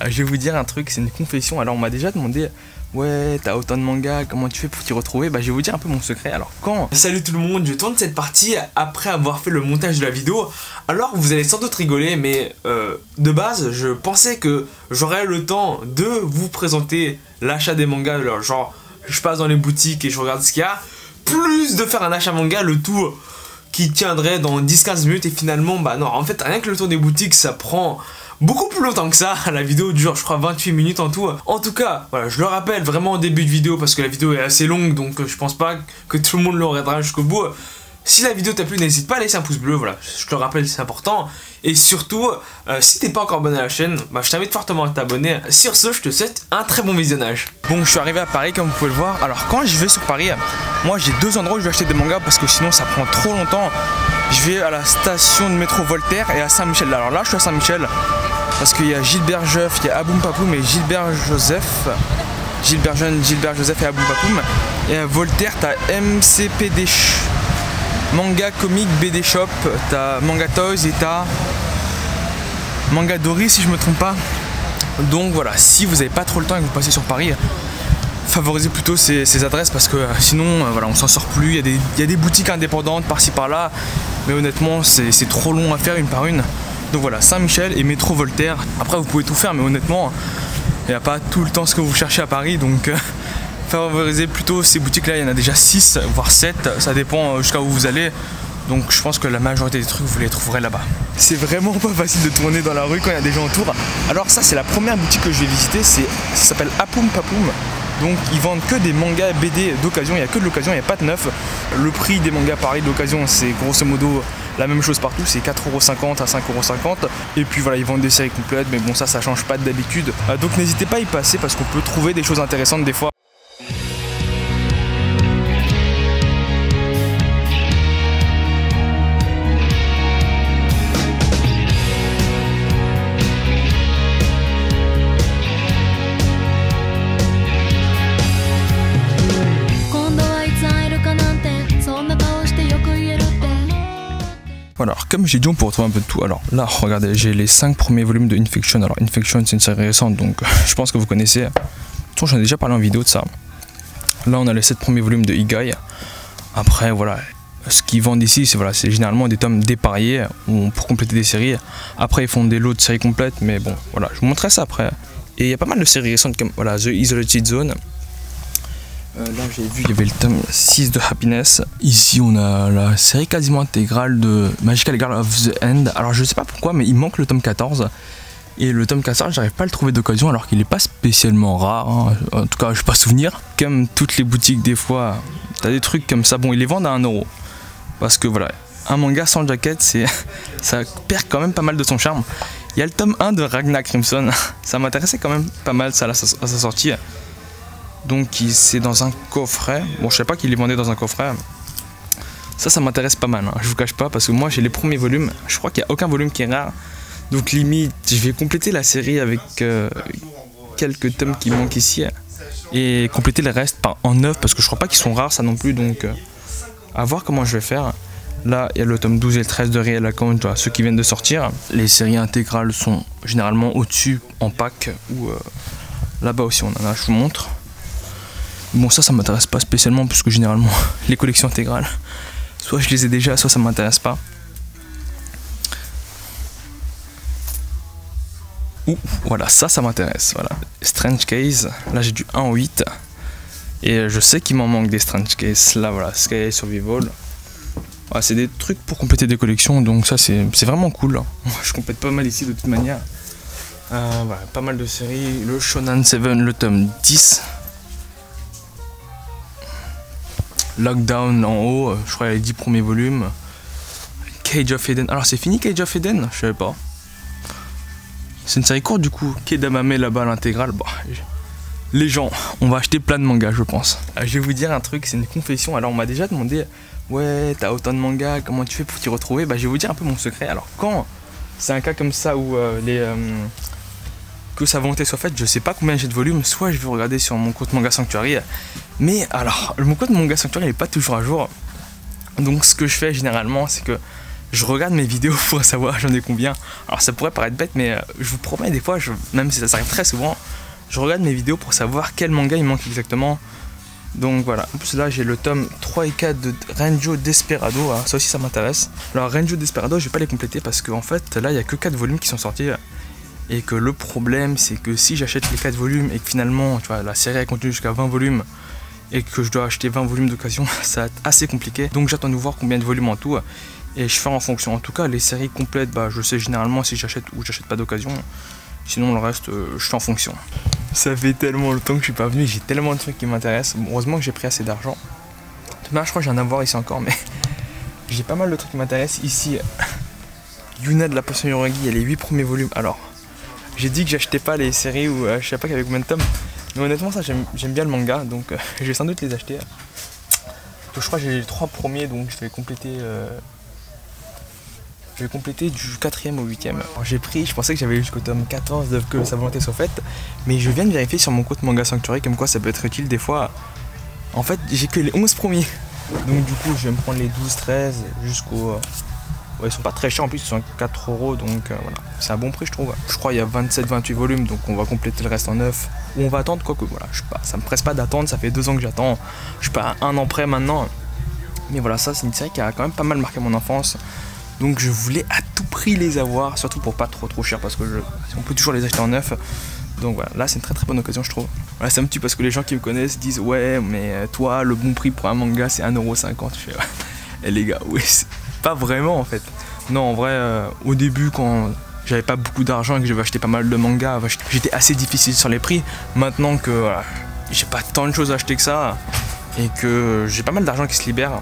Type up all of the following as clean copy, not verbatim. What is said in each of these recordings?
Je vais vous dire un truc, c'est une confession. Alors on m'a déjà demandé, ouais, t'as autant de mangas, comment tu fais pour t'y retrouver? Bah je vais vous dire un peu mon secret. Alors quand... Salut tout le monde, je tourne cette partie après avoir fait le montage de la vidéo. Alors vous allez sans doute rigoler, mais de base je pensais que j'aurais le temps de vous présenter l'achat des mangas. Alors, genre je passe dans les boutiques et je regarde ce qu'il y a, plus de faire un achat manga, le tout qui tiendrait dans 10-15 minutes. Et finalement bah non, en fait rien que le tour des boutiques ça prend beaucoup plus longtemps que ça. La vidéo dure je crois 28 minutes en tout. En tout cas voilà, je le rappelle vraiment au début de vidéo parce que la vidéo est assez longue, donc je pense pas que tout le monde le regardera jusqu'au bout. Si la vidéo t'a plu, n'hésite pas à laisser un pouce bleu, voilà, je te le rappelle, c'est important. Et surtout, si t'es pas encore abonné à la chaîne, bah, je t'invite fortement à t'abonner. Sur ce, je te souhaite un très bon visionnage. Bon, je suis arrivé à Paris comme vous pouvez le voir. Alors quand je vais sur Paris, moi j'ai deux endroits où je vais acheter des mangas parce que sinon ça prend trop longtemps. Je vais à la station de métro Voltaire et à Saint-Michel. Alors là je suis à Saint-Michel parce qu'il y a Gilbert Jeuf, il y a Aboum Papoum et Gilbert Joseph. Gilbert Jeune, Gilbert Joseph et Aboum Papoum. Et à Voltaire t'as MCPD Manga Comic BD Shop, t'as Manga Toys et t'as Manga Dory si je me trompe pas. Donc voilà, si vous n'avez pas trop le temps et que vous passez sur Paris, favorisez plutôt ces adresses parce que sinon voilà, on s'en sort plus. Il y a des boutiques indépendantes par-ci par-là, mais honnêtement c'est trop long à faire une par une. Donc voilà, Saint-Michel et métro Voltaire. Après vous pouvez tout faire, mais honnêtement il n'y a pas tout le temps ce que vous cherchez à Paris, donc favorisez plutôt ces boutiques là. Il y en a déjà 6 voire 7, ça dépend jusqu'à où vous allez. Donc je pense que la majorité des trucs vous les trouverez là-bas. C'est vraiment pas facile de tourner dans la rue quand il y a des gens autour. Alors ça c'est la première boutique que je vais visiter, ça s'appelle Aboum Papoum. Donc ils vendent que des mangas BD d'occasion, il n'y a que de l'occasion, il n'y a pas de neuf. Le prix des mangas pareil d'occasion c'est grosso modo la même chose partout, c'est 4,50€ à 5,50€. Et puis voilà, ils vendent des séries complètes, mais bon ça change pas d'habitude. Donc n'hésitez pas à y passer parce qu'on peut trouver des choses intéressantes des fois. Voilà, alors comme j'ai dit on peut retrouver un peu de tout. Alors là regardez, j'ai les 5 premiers volumes de Infection. Alors Infection c'est une série récente donc je pense que vous connaissez. De toute façon j'en ai déjà parlé en vidéo de ça. Là on a les 7 premiers volumes de Igai. Après voilà, ce qu'ils vendent ici c'est voilà, généralement des tomes dépareillés pour compléter des séries. Après ils font des lots de séries complètes, mais bon voilà, je vous montrerai ça après. Et il y a pas mal de séries récentes comme voilà, The Isolated Zone. Là j'ai vu il y avait le tome 6 de Happiness. Ici on a la série quasiment intégrale de Magical Girl of the End. Alors je sais pas pourquoi mais il manque le tome 14. Et le tome 14 j'arrive pas à le trouver d'occasion alors qu'il est pas spécialement rare hein. En tout cas je n'ai pas souvenir. Comme toutes les boutiques des fois t'as des trucs comme ça. Bon ils les vendent à 1€. Parce que voilà, un manga sans jaquette ça perd quand même pas mal de son charme. Il y a le tome 1 de Ragnar Crimson. Ça m'intéressait quand même pas mal ça à sa sortie. Donc c'est dans un coffret. Bon je sais pas qu'il les vendait dans un coffret. Ça m'intéresse pas mal hein. Je vous cache pas parce que moi j'ai les premiers volumes. Je crois qu'il n'y a aucun volume qui est rare. Donc limite je vais compléter la série avec quelques tomes qui manquent ici. Et compléter le reste en neuf parce que je crois pas qu'ils sont rares ça non plus. Donc à voir comment je vais faire. Là il y a le tome 12 et le 13 de Real Account, ceux qui viennent de sortir. Les séries intégrales sont généralement au-dessus en pack. Ou là-bas aussi on en a, je vous montre. Bon ça m'intéresse pas spécialement parce que généralement les collections intégrales soit je les ai déjà soit ça m'intéresse pas. Ouh voilà ça m'intéresse. Voilà. Strange Case, là j'ai du 1 en 8 et je sais qu'il m'en manque des Strange Case. Là voilà, Sky Survival. Voilà, c'est des trucs pour compléter des collections donc ça c'est vraiment cool. Je complète pas mal ici de toute manière. Voilà, pas mal de séries. Le Shonen 7, le tome 10. Lockdown en haut, je crois qu'il y a les 10 premiers volumes. Cage of Eden. Alors c'est fini Cage of Eden? Je savais pas. C'est une série courte du coup. Kedamame là-bas à l'intégrale. Bon, les gens, on va acheter plein de mangas je pense. Je vais vous dire un truc, c'est une confession. Alors on m'a déjà demandé, ouais t'as autant de mangas, comment tu fais pour t'y retrouver? Bah je vais vous dire un peu mon secret. Alors quand c'est un cas comme ça où que sa volonté soit faite, je sais pas combien j'ai de volumes, soit je vais regarder sur mon compte Manga Sanctuary. Mais alors, mon compte Manga Sanctuary n'est pas toujours à jour. Donc ce que je fais généralement, c'est que je regarde mes vidéos pour savoir j'en ai combien. Alors ça pourrait paraître bête, mais je vous promets, des fois, même si ça arrive très souvent, je regarde mes vidéos pour savoir quel manga il manque exactement. Donc voilà, en plus là j'ai le tome 3 et 4 de Renjo Desperado, alors, ça aussi ça m'intéresse. Alors Renjo Desperado, je vais pas les compléter parce qu'en fait là il y a que 4 volumes qui sont sortis. Et que le problème c'est que si j'achète les 4 volumes et que finalement tu vois, la série elle continue jusqu'à 20 volumes et que je dois acheter 20 volumes d'occasion, ça va être assez compliqué. Donc j'attends de voir combien de volumes en tout et je fais en fonction. En tout cas les séries complètes, bah, je sais généralement si j'achète ou j'achète pas d'occasion. Sinon le reste je fais en fonction. Ça fait tellement longtemps que je suis pas venu, j'ai tellement de trucs qui m'intéressent. Bon, heureusement que j'ai pris assez d'argent. Demain je crois que j'ai un avoir ici encore, mais j'ai pas mal de trucs qui m'intéressent. Ici Yuna de la Potion Yorugi, il y a les 8 premiers volumes. Alors j'ai dit que j'achetais pas les séries ou je sais pas qu'avec combien de tomes. Mais honnêtement ça j'aime bien le manga, donc je vais sans doute les acheter. Donc, je crois que j'ai les 3 premiers, donc je vais compléter du 4e au 8e. J'ai pris, je pensais que j'avais jusqu'au tome 14 de Que sa volonté soit faite, mais je viens de vérifier sur mon compte Manga Sanctuary comme quoi ça peut être utile des fois. En fait j'ai que les 11 premiers, donc du coup je vais me prendre les 12, 13 jusqu'au... Ouais, ils sont pas très chers en plus, ils sont à 4 €, donc voilà, c'est un bon prix je trouve. Je crois qu'il y a 27-28 volumes, donc on va compléter le reste en 9. Ou on va attendre, quoique voilà, je sais pas, ça me presse pas d'attendre, ça fait 2 ans que j'attends, je suis pas à 1 an près maintenant. Mais voilà, ça c'est une série qui a quand même pas mal marqué mon enfance. Donc je voulais à tout prix les avoir, surtout pour pas trop cher parce que on peut toujours les acheter en neuf. Donc voilà, là c'est une très très bonne occasion je trouve. Voilà, ça me tue parce que les gens qui me connaissent disent ouais mais toi le bon prix pour un manga c'est 1,50 €. Je fais ouais. Et les gars, oui c'est pas vraiment en fait. Non en vrai au début quand j'avais pas beaucoup d'argent et que j'avais acheté pas mal de mangas, j'étais assez difficile sur les prix. Maintenant que voilà, j'ai pas tant de choses à acheter que ça et que j'ai pas mal d'argent qui se libère,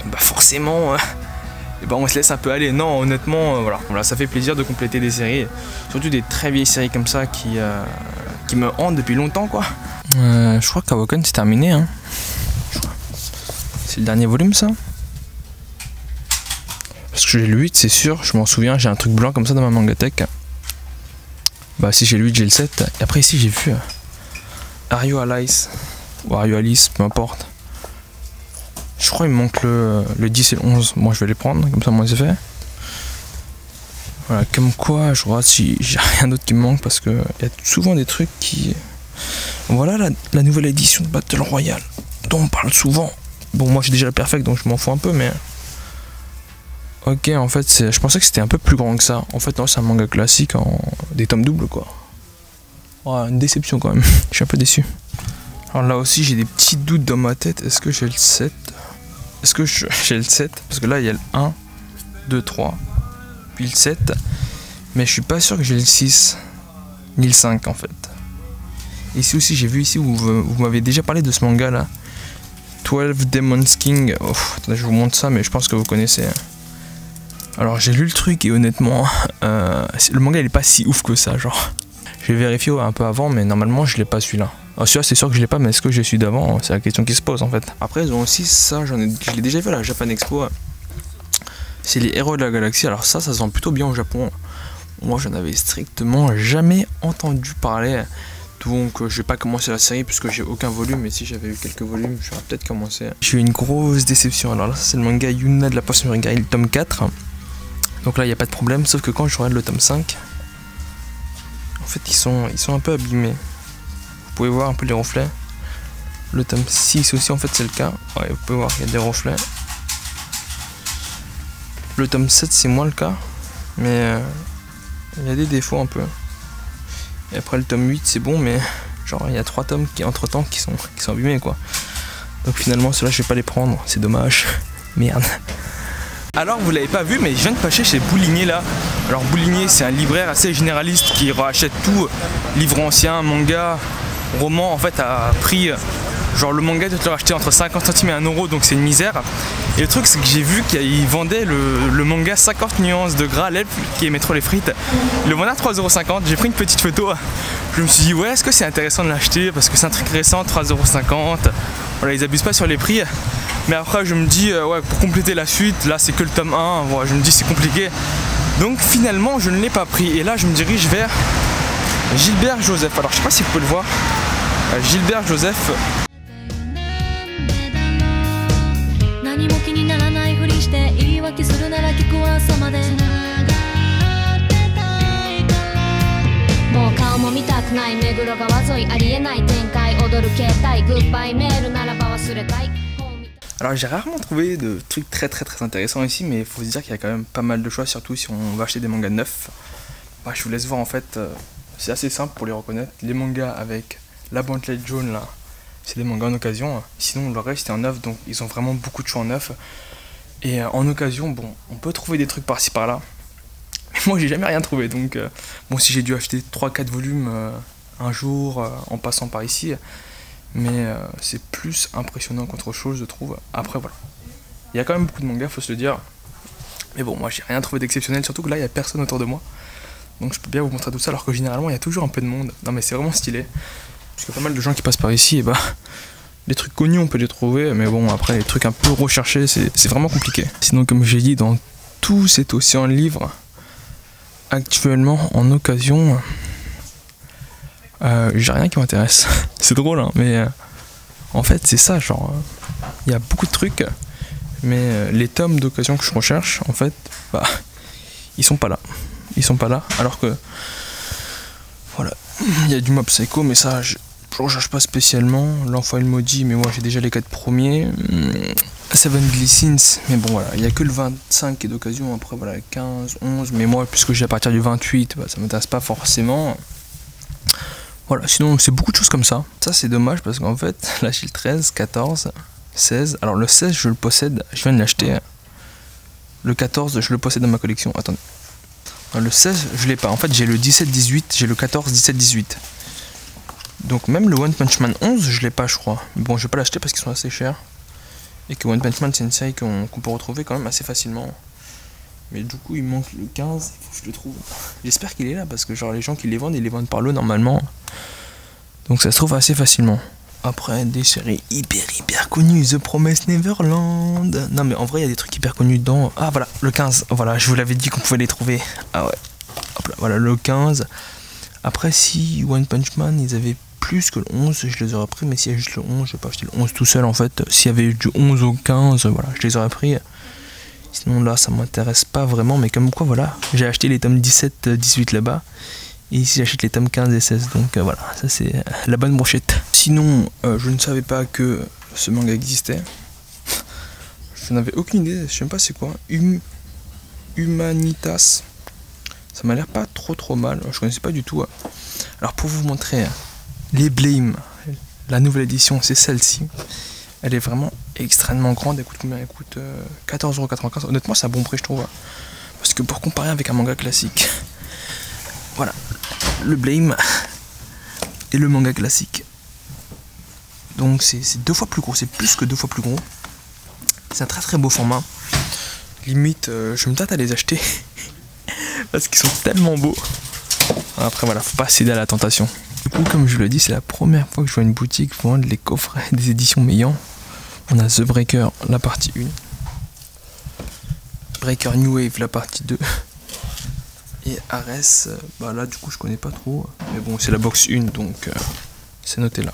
bah forcément et bah on se laisse un peu aller. Non honnêtement voilà, ça fait plaisir de compléter des séries, surtout des très vieilles séries comme ça qui me hantent depuis longtemps quoi. Je crois qu'Awoken c'est terminé hein. C'est le dernier volume ça. Parce que j'ai le 8 c'est sûr, je m'en souviens, j'ai un truc blanc comme ça dans ma mangatech. Bah si j'ai le 8 j'ai le 7. Et après ici j'ai vu Are You Alice ou Are You Alice, peu importe. Je crois qu'il me manque le 10 et le 11. Moi je vais les prendre, comme ça moi c'est fait. Voilà, comme quoi je vois si j'ai rien d'autre qui me manque parce que il y a souvent des trucs qui... Voilà la nouvelle édition de Battle Royale dont on parle souvent. Bon moi j'ai déjà le perfect donc je m'en fous un peu mais... Ok en fait je pensais que c'était un peu plus grand que ça. En fait non c'est un manga classique en des tomes doubles quoi. Ouais, une déception quand même, je suis un peu déçu. Alors là aussi j'ai des petits doutes dans ma tête, est-ce que j'ai le 7? Est-ce que j'ai le 7? Parce que là il y a le 1, 2, 3, puis le 7. Mais je suis pas sûr que j'ai le 6, ni le 5 en fait. Ici aussi j'ai vu ici où vous m'avez déjà parlé de ce manga là. 12 Demon King. Oh, attendez, je vous montre ça mais je pense que vous connaissez. Alors j'ai lu le truc et honnêtement le manga il est pas si ouf que ça genre. Je vais vérifier un peu avant mais normalement je l'ai pas celui-là. Alors celui-là c'est sûr que je l'ai pas mais est-ce que j'ai celui d'avant? C'est la question qui se pose en fait. Après ils ont aussi ça, je l'ai déjà vu à la Japan Expo. C'est les héros de la galaxie, alors ça se vend plutôt bien au Japon. Moi j'en avais strictement jamais entendu parler. Donc je vais pas commencer la série puisque j'ai aucun volume, mais si j'avais eu quelques volumes j'aurais peut-être commencé. J'ai eu une grosse déception. Alors là c'est le manga Yuna de la Potion Yorugi, le tome 4. Donc là il n'y a pas de problème, sauf que quand je regarde le tome 5, en fait ils sont un peu abîmés. Vous pouvez voir un peu les reflets. Le tome 6 aussi en fait c'est le cas. Ouais, vous pouvez voir qu'il y a des reflets. Le tome 7 c'est moins le cas, mais il y a des défauts un peu. Et après le tome 8 c'est bon, mais genre il y a 3 tomes qui entre temps qui sont abîmés quoi. Donc finalement ceux-là je vais pas les prendre, c'est dommage. Merde. Alors vous l'avez pas vu mais je viens de passer chez Boulinier là. Alors Boulinier c'est un libraire assez généraliste qui rachète tout, livres anciens, manga, romans en fait à prix. Genre le manga tu te le racheter entre 50 centimes et 1 € donc c'est une misère. Et le truc c'est que j'ai vu qu'il vendait le manga 50 nuances de gras, l'elfe qui aimait trop les frites. Il le vendait à 3,50 €, j'ai pris une petite photo. Je me suis dit ouais est-ce que c'est intéressant de l'acheter parce que c'est un truc récent, 3,50 €. Voilà ils abusent pas sur les prix. Mais après je me dis ouais pour compléter la suite, là c'est que le tome 1, voilà, je me dis c'est compliqué. Donc finalement je ne l'ai pas pris et là je me dirige vers Gilbert Joseph. Alors je sais pas si vous pouvez le voir. Gilbert Joseph. 浮気するなら聞く朝までもう顔も見たくない目黒川沿いありえない展開踊る携帯グッバイメールならば忘れたい Alors j'ai rarement trouvé de trucs très intéressants ici, mais il faut se dire qu'il y a quand même pas mal de choix, surtout si on va acheter des mangas neufs. Bah, je vous laisse voir en fait, c'est assez simple pour les reconnaître. Les mangas avec la bandelette jaune là, c'est des mangas en occasion. Sinon le reste c'est en neuf, donc ils ont vraiment beaucoup de choix en neuf. Et en occasion, bon, on peut trouver des trucs par-ci par-là. Mais moi j'ai jamais rien trouvé, donc bon, si j'ai dû acheter 3-4 volumes un jour en passant par ici. Mais c'est plus impressionnant qu'autre chose, je trouve. Après, voilà. Il y a quand même beaucoup de mangas, faut se le dire. Mais bon, moi, j'ai rien trouvé d'exceptionnel. Surtout que là, il n'y a personne autour de moi. Donc, je peux bien vous montrer tout ça. Alors que généralement, il y a toujours un peu de monde. Non, mais c'est vraiment stylé. Parce qu'il y a pas mal de gens qui passent par ici. Et bah, les trucs connus, on peut les trouver. Mais bon, après, les trucs un peu recherchés, c'est vraiment compliqué. Sinon, comme j'ai dit, dans tout cet océan de livres, actuellement, en occasion... j'ai rien qui m'intéresse. C'est drôle hein, mais en fait c'est ça, genre il y a beaucoup de trucs, mais les tomes d'occasion que je recherche en fait, bah ils sont pas là. Ils sont pas là, alors que voilà, il y a du Mob Psycho, mais ça je recherche pas spécialement. L'Enfant et le Maudit, mais moi j'ai déjà les 4 premiers. Seven Glissins, mais bon voilà, il y a que le 25 qui est d'occasion. Après voilà, 15, 11, mais moi puisque j'ai à partir du 28, bah, ça m'intéresse pas forcément. Voilà, sinon c'est beaucoup de choses comme ça. Ça c'est dommage parce qu'en fait, là j'ai le 13, 14, 16. Alors le 16 je le possède, je viens de l'acheter. Le 14 je le possède dans ma collection. Attendez. Non, le 16 je l'ai pas. En fait j'ai le 17, 18, j'ai le 14, 17, 18. Donc même le One Punch Man 11 je l'ai pas je crois. Mais bon je vais pas l'acheter parce qu'ils sont assez chers. Et que One Punch Man c'est une série qu'on peut retrouver quand même assez facilement. Mais du coup il manque le 15, il faut que je le trouve. J'espère qu'il est là parce que genre les gens qui les vendent, ils les vendent par lot normalement. Donc ça se trouve assez facilement. Après des séries hyper connues, The Promised Neverland. Non mais en vrai il y a des trucs hyper connus dedans. Ah voilà, le 15, voilà, je vous l'avais dit qu'on pouvait les trouver. Ah ouais, hop là, voilà le 15. Après si One Punch Man ils avaient plus que le 11, je les aurais pris. Mais s'il y a juste le 11, je vais pas acheter le 11 tout seul en fait. S'il y avait du 11 au 15, voilà, je les aurais pris. Sinon là ça m'intéresse pas vraiment, mais comme quoi voilà, j'ai acheté les tomes 17, 18 là-bas. Et ici j'achète les tomes 15 et 16, donc voilà, ça c'est la bonne brochette. Sinon, je ne savais pas que ce manga existait. Je n'avais aucune idée, je sais même pas c'est quoi. Humanitas. Ça m'a l'air pas trop mal, je connaissais pas du tout. Alors pour vous montrer, les Blame, la nouvelle édition, c'est celle-ci. Elle est vraiment extrêmement grande. Elle coûte combien? Elle coûte 14,95 €. Honnêtement, c'est un bon prix, je trouve. Parce que pour comparer avec un manga classique, voilà, le Blame et le manga classique. Donc c'est 2 fois plus gros, c'est plus que 2 fois plus gros. C'est un très beau format. Limite, je me tâte à les acheter parce qu'ils sont tellement beaux. Après voilà, faut pas céder à la tentation. Du coup, comme je le dis, c'est la première fois que je vois une boutique vendre les coffrets des éditions Meillan. On a The Breaker, la partie 1. Breaker New Wave, la partie 2. Et Ares, bah là du coup je connais pas trop. Mais bon, c'est la box 1, donc c'est noté là.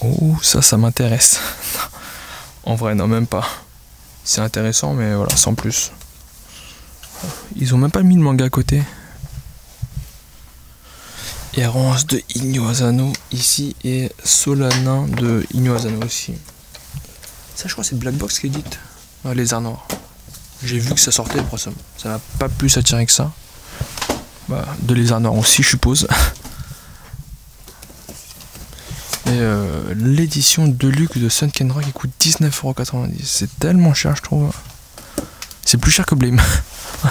Oh, ça m'intéresse. En vrai, non, même pas. C'est intéressant, mais voilà, sans plus. Ils ont même pas mis le manga à côté. Errance de Inyo Asano ici et Solanin de Inyo Asano aussi. Ça je crois c'est Black Box qui édite. Ah, les arts noirs. J'ai vu que ça sortait, après ça m'a pas plus attiré que ça. Bah, de les arts noirs aussi je suppose. Et l'édition Deluxe de Sunken Rock qui coûte 19,90 €. C'est tellement cher je trouve. C'est plus cher que Blame.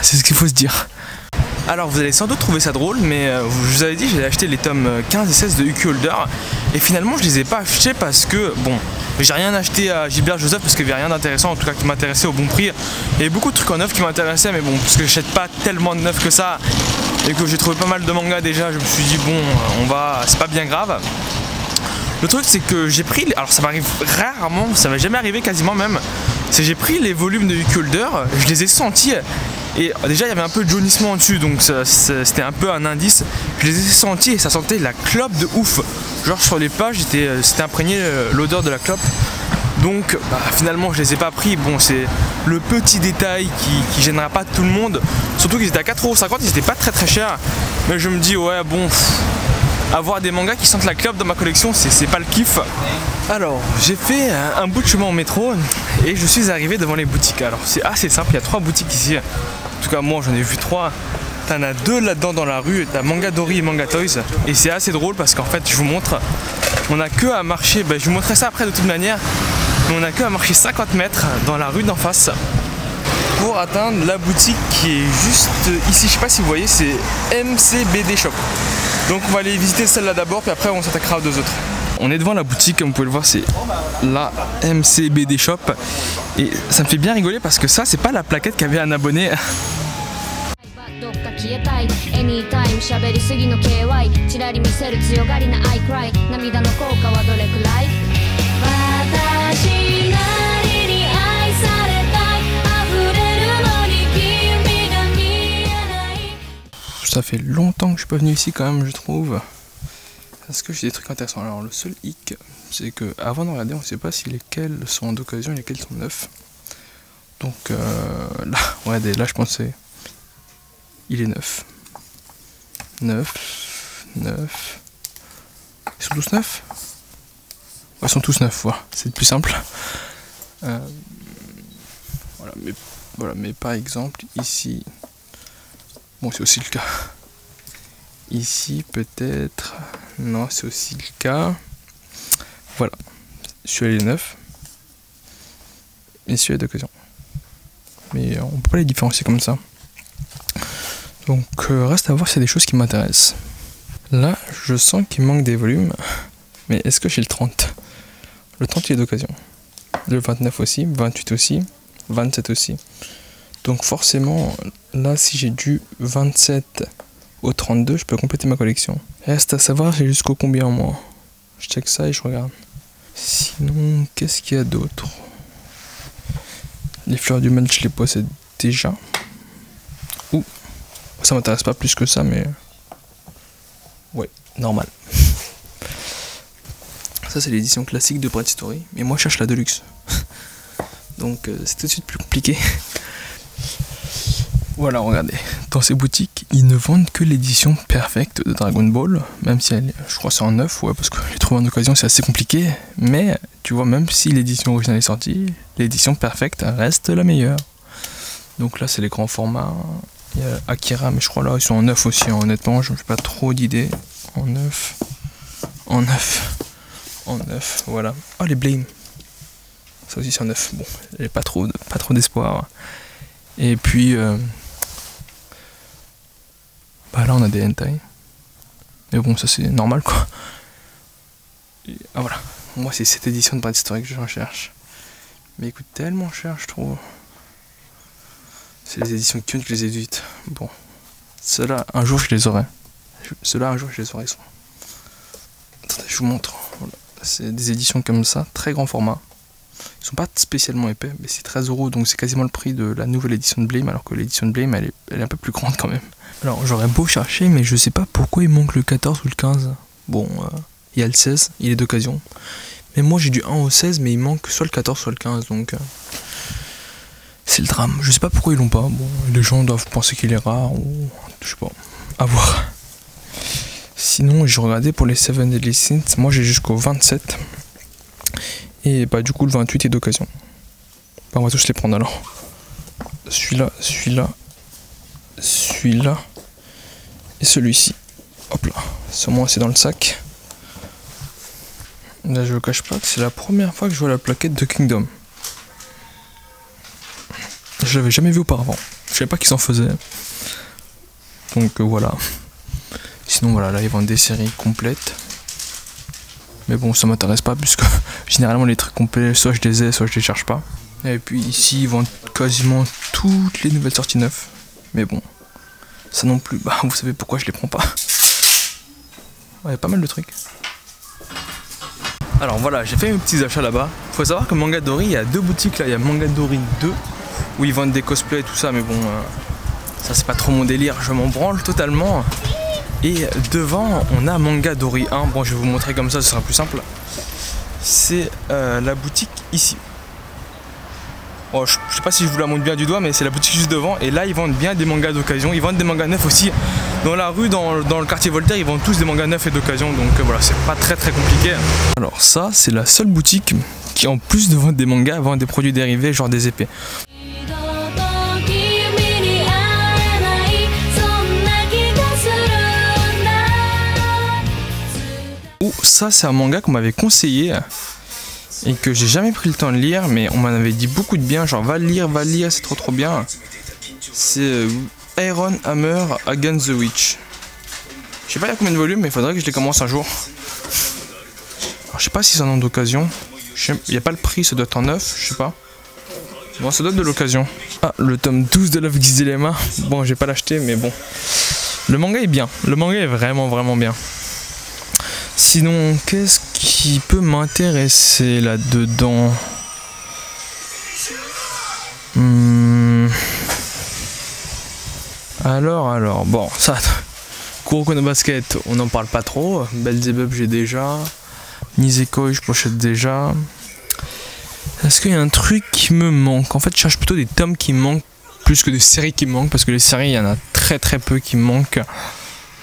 C'est ce qu'il faut se dire. Alors vous allez sans doute trouver ça drôle, mais je vous avais dit j'ai acheté les tomes 15 et 16 de Uki Holder et finalement je les ai pas achetés parce que bon, j'ai rien acheté à Gilbert Joseph parce qu'il n'y avait rien d'intéressant en tout cas qui m'intéressait au bon prix. Il y avait beaucoup de trucs en neuf qui m'intéressaient, mais bon, parce que j'achète pas tellement de neuf que ça et que j'ai trouvé pas mal de mangas déjà, je me suis dit bon, c'est pas bien grave. Le truc c'est que j'ai pris, alors ça m'arrive rarement, ça m'est jamais arrivé quasiment même, c'est j'ai pris les volumes de Uki Holder, je les ai sentis. Et déjà il y avait un peu de jaunissement dessus, donc c'était un peu un indice. Je les ai sentis et ça sentait la clope de ouf. Genre sur les pages c'était imprégné l'odeur de la clope. Donc bah, finalement je les ai pas pris. Bon, le petit détail qui gênera pas tout le monde. Surtout qu'ils étaient à 4,50€, ils étaient pas très chers. Mais je me dis ouais bon, avoir des mangas qui sentent la clope dans ma collection, c'est pas le kiff. Alors j'ai fait un bout de chemin en métro et je suis arrivé devant les boutiques. Alors c'est assez simple, il y a 3 boutiques ici. En tout cas moi j'en ai vu 3. T'en as 2 là-dedans dans la rue, t'as Manga Dory et Manga Toys. Et c'est assez drôle parce qu'en fait je vous montre, on a que à marcher, je vous montrerai ça après de toute manière, mais on a que à marcher 50 mètres dans la rue d'en face pour atteindre la boutique qui est juste ici. Je sais pas si vous voyez, c'est MCBD Shop. Donc on va aller visiter celle-là d'abord, puis après on s'attaquera aux 2 autres. On est devant la boutique, comme vous pouvez le voir, c'est la MCBD Shop. Et ça me fait bien rigoler parce que ça, c'est pas la plaquette qu'avait un abonné. どっか消えたい Anytime 喋りすぎの KY ちらり見せる強がりな I cry 涙の効果はどれくらい私なりに愛されたい溢れるのに君が見えない Ça fait longtemps que je suis pas venu ici quand même, je trouve. Parce que j'ai des trucs intéressants. Alors le seul hic, c'est que avant de regarder, on sait pas si lesquels sont d'occasion et lesquels sont neufs. Donc là, regardez, là je pensais... Il est neuf. 9. Ils sont tous neufs? Ouais, ils sont tous neufs, voilà. C'est le plus simple. Voilà, mais par exemple, ici... Bon, c'est aussi le cas. Ici, peut-être... Non, c'est aussi le cas. Voilà. Celui-là, il est neuf. Et celui-là est d'occasion. Mais on peut pas les différencier comme ça. Donc reste à voir s'il y a des choses qui m'intéressent. Là, je sens qu'il manque des volumes. Mais est-ce que j'ai le 30? Le 30 il est d'occasion. Le 29 aussi, 28 aussi, 27 aussi. Donc forcément, là si j'ai du 27 au 32, je peux compléter ma collection. Reste à savoir j'ai jusqu'au combien en moi. Je check ça et je regarde. Sinon, qu'est-ce qu'il y a d'autre? Les fleurs du mal, je les possède déjà. Ouh. Ça m'intéresse pas plus que ça, mais... Ouais, normal. Ça, c'est l'édition classique de Bright Story. Mais moi, je cherche la Deluxe. Donc, c'est tout de suite plus compliqué. Voilà, regardez. Dans ces boutiques, ils ne vendent que l'édition perfecte de Dragon Ball. Même si elle, je crois que c'est en neuf, ouais, parce que les trouver en occasion, c'est assez compliqué. Mais, tu vois, même si l'édition originale est sortie, l'édition perfecte reste la meilleure. Donc là, c'est les grands formats. Il y a Akira, mais je crois là ils sont en 9 aussi, hein. Honnêtement je ne fais pas trop d'idées. En 9, voilà. Oh les Blame, ça aussi c'est en 9, bon, il n'y a pas trop d'espoir. Et puis bah là on a des hentai, mais bon ça c'est normal quoi. Et, ah voilà, moi c'est cette édition de Bright Story que je recherche, mais il coûte tellement cher je trouve. C'est les éditions Kyun que je les édite. Bon. Ceux-là, un jour je les aurai. Ceux-là, un jour je les aurai. Attendez, je vous montre. Voilà. C'est des éditions comme ça, très grand format. Ils sont pas spécialement épais, mais c'est 13 €, donc c'est quasiment le prix de la nouvelle édition de Blame, alors que l'édition de Blame, elle est un peu plus grande quand même. Alors, j'aurais beau chercher, mais je sais pas pourquoi il manque le 14 ou le 15. Bon, il y a le 16, il est d'occasion. Mais moi j'ai du 1 au 16, mais il manque soit le 14, soit le 15, donc... C'est le drame, je sais pas pourquoi ils l'ont pas. Bon, les gens doivent penser qu'il est rare ou je sais pas, à voir. Sinon, j'ai regardé pour les 7 Deadly Sins, moi j'ai jusqu'au 27. Et bah du coup le 28 est d'occasion. Bah, on va tous les prendre alors. Celui-là et celui-ci. Hop là, c'est moi c'est dans le sac. Là je vous cache pas que c'est la première fois que je vois la plaquette de Kingdom. Je l'avais jamais vu auparavant. Je savais pas qu'ils en faisaient. Donc voilà. Sinon voilà, là ils vendent des séries complètes. Mais bon, ça m'intéresse pas puisque généralement les trucs complets, soit je les ai, soit je les cherche pas. Et puis ici ils vendent quasiment toutes les nouvelles sorties neuves. Mais bon, ça non plus, bah vous savez pourquoi je les prends pas. Ouais, y a pas mal de trucs. Alors voilà, j'ai fait mes petits achats là-bas. Faut savoir que Manga Dory, il y a 2 boutiques là. Il y a Manga Dory 2 où ils vendent des cosplays et tout ça, mais bon, ça c'est pas trop mon délire, je m'en branle totalement. Et devant, on a Manga Dory 1. Bon, je vais vous montrer comme ça, ce sera plus simple. C'est la boutique ici. Oh, je sais pas si je vous la montre bien du doigt, mais c'est la boutique juste devant. Et là, ils vendent bien des mangas d'occasion. Ils vendent des mangas neufs aussi. Dans la rue, dans le quartier Voltaire, ils vendent tous des mangas neufs et d'occasion. Donc voilà, c'est pas très compliqué. Alors ça, c'est la seule boutique qui, en plus de vendre des mangas, vend des produits dérivés, genre des épées. Oh, ça, c'est un manga qu'on m'avait conseillé. Et que j'ai jamais pris le temps de lire, mais on m'en avait dit beaucoup de bien, genre va le lire, c'est trop bien. C'est Iron Hammer Against the Witch. Je sais pas il y a combien de volumes, mais il faudrait que je les commence un jour. Alors, je sais pas si c'est un nom d'occasion. Il n'y a pas le prix, ça doit être en neuf, je sais pas. Bon, ça doit être de l'occasion. Ah, le tome 12 de Love X Dilemma. Bon, j'ai pas l'acheter, mais bon. Le manga est bien, le manga est vraiment bien. Sinon, qu'est-ce qui peut m'intéresser là-dedans? Alors, bon, ça, Kuroko no Basket, on n'en parle pas trop. Belzebub, j'ai déjà. Nisekoi, je pochette déjà. Est-ce qu'il y a un truc qui me manque? En fait, je cherche plutôt des tomes qui me manquent plus que des séries qui me manquent, parce que les séries, il y en a très peu qui me manquent.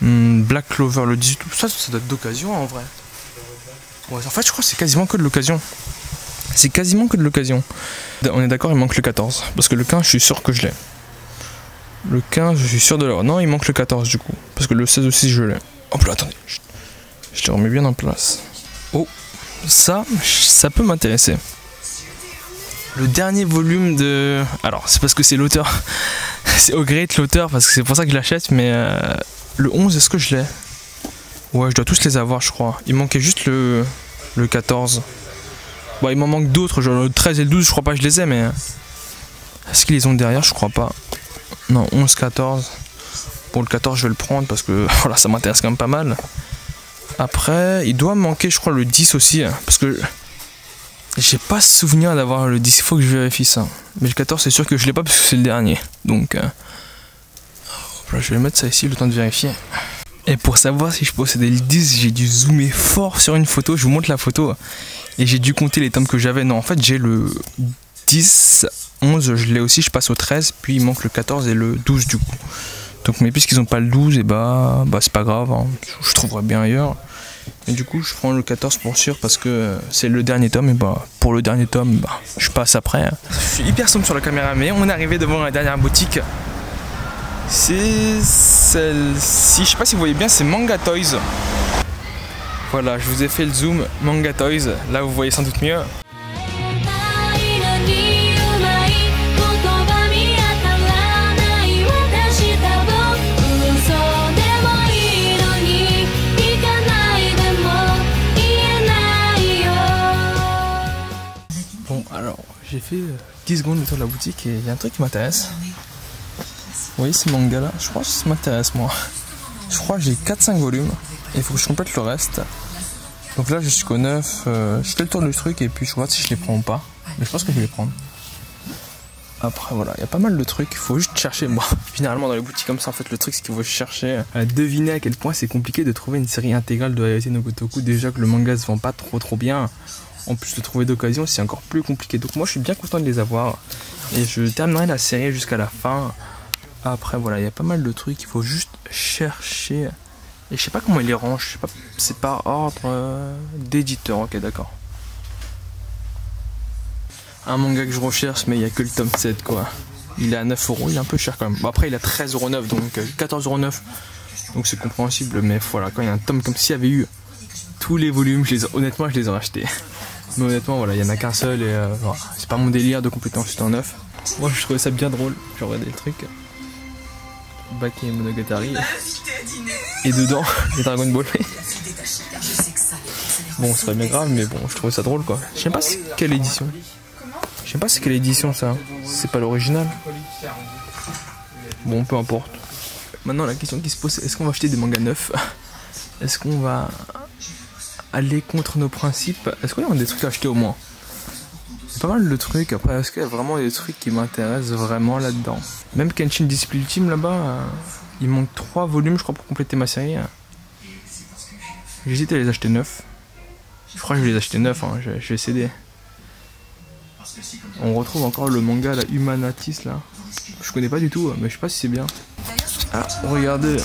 Black Clover, le 18, ça doit être d'occasion en vrai. Ouais, en fait, je crois que c'est quasiment que de l'occasion. C'est quasiment que de l'occasion. On est d'accord, il manque le 14. Parce que le 15, je suis sûr que je l'ai. Le 15, je suis sûr de l'avoir. Non, il manque le 14 du coup. Parce que le 16 aussi, je l'ai. Hop là, attendez. Je le remets bien en place. Oh, ça peut m'intéresser. Le dernier volume de... Alors, c'est parce que c'est l'auteur. C'est au gré de l'auteur, parce que c'est pour ça que je l'achète, mais... Le 11, est-ce que je l'ai? Ouais, je dois tous les avoir, je crois. Il manquait juste le 14. Bon, il m'en manque d'autres, genre le 13 et le 12, je crois pas que je les ai, mais... Est-ce qu'ils les ont derrière? Je crois pas. Non, 11, 14. Pour le 14, je vais le prendre, parce que voilà, ça m'intéresse quand même pas mal. Après, il doit me manquer, je crois, le 10 aussi, parce que... J'ai pas souvenir d'avoir le 10, il faut que je vérifie ça. Mais le 14, c'est sûr que je l'ai pas, parce que c'est le dernier. Donc... Je vais mettre ça ici, le temps de vérifier. Et pour savoir si je possédais le 10, j'ai dû zoomer fort sur une photo. Je vous montre la photo. Et j'ai dû compter les tomes que j'avais. Non, en fait, j'ai le 10, 11, je l'ai aussi. Je passe au 13, puis il manque le 14 et le 12 du coup. Donc, mais puisqu'ils n'ont pas le 12, et bah c'est pas grave. Hein. Je trouverai bien ailleurs. Et du coup, je prends le 14 pour sûr parce que c'est le dernier tome. Et bah, pour le dernier tome, bah, je passe après. Hein. Je suis hyper sombre sur la caméra, mais on est arrivé devant la dernière boutique. C'est celle-ci, je sais pas si vous voyez bien, c'est Manga Toys. Voilà, je vous ai fait le zoom, Manga Toys, là vous voyez sans doute mieux. Bon, alors, j'ai fait 10 secondes le tour de la boutique et il y a un truc qui m'intéresse. Vous voyez ces mangas là, je crois que ça m'intéresse moi. Je crois que j'ai 4-5 volumes et il faut que je complète le reste. Donc là je suis qu'au 9, je fais le tour du truc et puis je vois si je les prends ou pas. Mais je pense que je vais les prendre. Après voilà, il y a pas mal de trucs, il faut juste chercher. Moi, généralement dans les boutiques comme ça, en fait le truc c'est qu'il faut chercher à deviner à quel point c'est compliqué de trouver une série intégrale de Hayate no Gotoku. Déjà que le manga se vend pas trop bien. En plus de trouver d'occasion c'est encore plus compliqué. Donc moi je suis bien content de les avoir. Et je terminerai la série jusqu'à la fin. Après voilà, il y a pas mal de trucs, il faut juste chercher. Et je sais pas comment il les range, je sais pas, c'est par ordre d'éditeur, ok d'accord. Un manga que je recherche, mais il n'y a que le tome 7 quoi. Il est à 9 €, il est un peu cher quand même. Bon après il a 13,9 €, donc 14,9 €. Donc c'est compréhensible, mais voilà, quand il y a un tome comme s'il y avait eu tous les volumes, honnêtement je les aurais achetés. Mais honnêtement voilà, il n'y en a qu'un seul et voilà. C'est pas mon délire de compléter ensuite en 9. Moi je trouvais ça bien drôle, j'ai regardé le truc. Baki et Monogatari. Et dedans, les Dragon Ball. Bon, c'est pas bien grave, mais bon, je trouvais ça drôle quoi. Je sais pas c'est quelle édition. Je sais pas c'est quelle édition ça. C'est pas l'original. Bon, peu importe. Maintenant, la question qui se pose, c'est est-ce qu'on va acheter des mangas neufs? Est-ce qu'on va aller contre nos principes? Est-ce qu'il y a des trucs à acheter au moins? C'est pas mal de trucs. Après, est-ce qu'il y a vraiment des trucs qui m'intéressent vraiment là-dedans? Même Kenshin Disciple Ultime là-bas, il manque 3 volumes je crois pour compléter ma série. J'hésite à les acheter neufs. Je crois que je vais les acheter neufs, hein. Je vais céder. On retrouve encore le manga, la Humanatis là. Je connais pas du tout, mais je sais pas si c'est bien. Ah, regardez.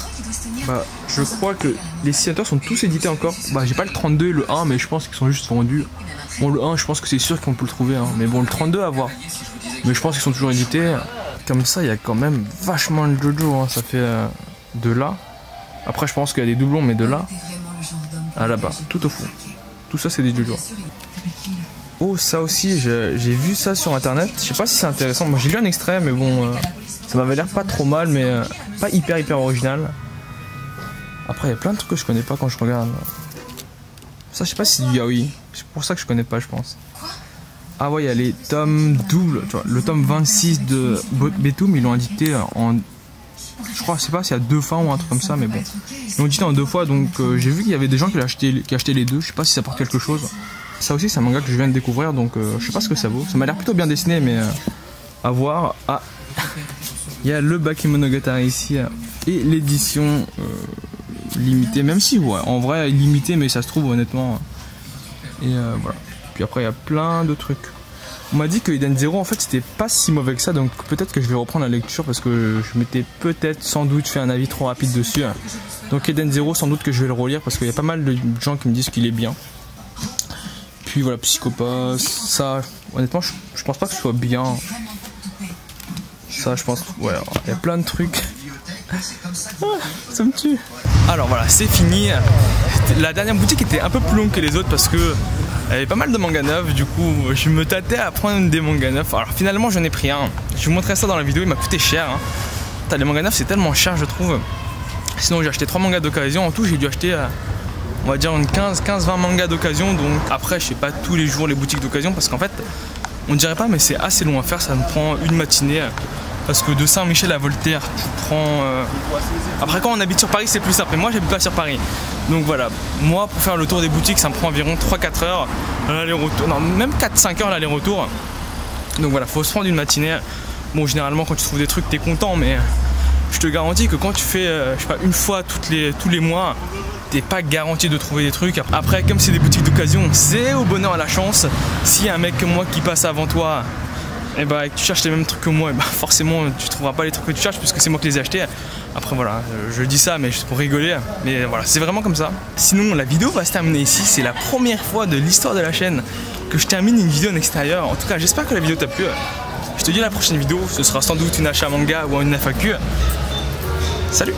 Bah, je crois que les signatures sont tous édités encore. Bah, j'ai pas le 32 et le 1, mais je pense qu'ils sont juste vendus. Bon, le 1, je pense que c'est sûr qu'on peut le trouver, hein. Mais bon, le 32 à voir. Mais je pense qu'ils sont toujours édités. Comme ça, il y a quand même vachement de JoJo, hein. Ça fait de là. Après, je pense qu'il y a des doublons, mais de là à là-bas, tout au fond. Tout ça, c'est des JoJo. Oh, ça aussi, j'ai vu ça sur internet. Je sais pas si c'est intéressant. Moi, j'ai lu un extrait, mais bon, ça m'avait l'air pas trop mal, mais pas hyper original. Après, il y a plein de trucs que je connais pas quand je regarde. Ça, je sais pas si c'est du yaoi. C'est pour ça que je connais pas, je pense. Ah ouais, il y a les tomes doubles. Tu vois, le tome 26 de Betum, ils l'ont édité en. Je crois, je sais pas s'il y a 2 fois ou un truc comme ça, mais bon. Ils l'ont édité en 2 fois, donc j'ai vu qu'il y avait des gens qui achetaient les deux. Je sais pas si ça porte quelque chose. Ça aussi, c'est un manga que je viens de découvrir, donc je sais pas ce que ça vaut. Ça m'a l'air plutôt bien dessiné, mais à voir. Ah, il y a le Bakemonogatari ici et l'édition limitée, même si, ouais, en vrai, limitée, mais ça se trouve honnêtement. Et voilà. Puis après, il y a plein de trucs. On m'a dit que Eden Zero, en fait, c'était pas si mauvais que ça, donc peut-être que je vais reprendre la lecture parce que je m'étais peut-être sans doute fait un avis trop rapide dessus. Donc Eden Zero, sans doute que je vais le relire parce qu'il y a pas mal de gens qui me disent qu'il est bien. Puis voilà, Psychopathe, ça, honnêtement, je pense pas que ce soit bien. Ça, je pense, ouais, il y a plein de trucs. Ah, ça me tue. Alors voilà, c'est fini. La dernière boutique était un peu plus longue que les autres parce que il y avait pas mal de mangas neufs, du coup je me tâtais à prendre des mangas neufs. Alors finalement j'en ai pris un, je vous montrerai ça dans la vidéo, il m'a coûté cher, hein. Les mangas neufs c'est tellement cher je trouve. Sinon j'ai acheté 3 mangas d'occasion, en tout j'ai dû acheter on va dire une 15-20 mangas d'occasion. Donc après je sais pas tous les jours les boutiques d'occasion parce qu'en fait on dirait pas mais c'est assez long à faire, ça me prend une matinée. Parce que de Saint-Michel à Voltaire, tu prends... Après quand on habite sur Paris c'est plus simple, mais moi j'habite pas sur Paris. Donc voilà, moi pour faire le tour des boutiques ça me prend environ 3-4 heures l'aller-retour, non même 4-5 heures l'aller-retour. Donc voilà, faut se prendre une matinée. Bon généralement quand tu trouves des trucs t'es content, mais je te garantis que quand tu fais, je sais pas, une fois tous les mois, t'es pas garanti de trouver des trucs. Après comme c'est des boutiques d'occasion, c'est au bonheur à la chance. S'il y a un mec comme moi qui passe avant toi, et bah tu cherches les mêmes trucs que moi, et bah forcément tu trouveras pas les trucs que tu cherches puisque c'est moi qui les ai achetés. Après voilà, je dis ça mais juste pour rigoler, mais voilà, c'est vraiment comme ça. Sinon la vidéo va se terminer ici, c'est la première fois de l'histoire de la chaîne que je termine une vidéo en extérieur. En tout cas j'espère que la vidéo t'a plu. Je te dis à la prochaine vidéo, ce sera sans doute une achat manga ou une FAQ. Salut!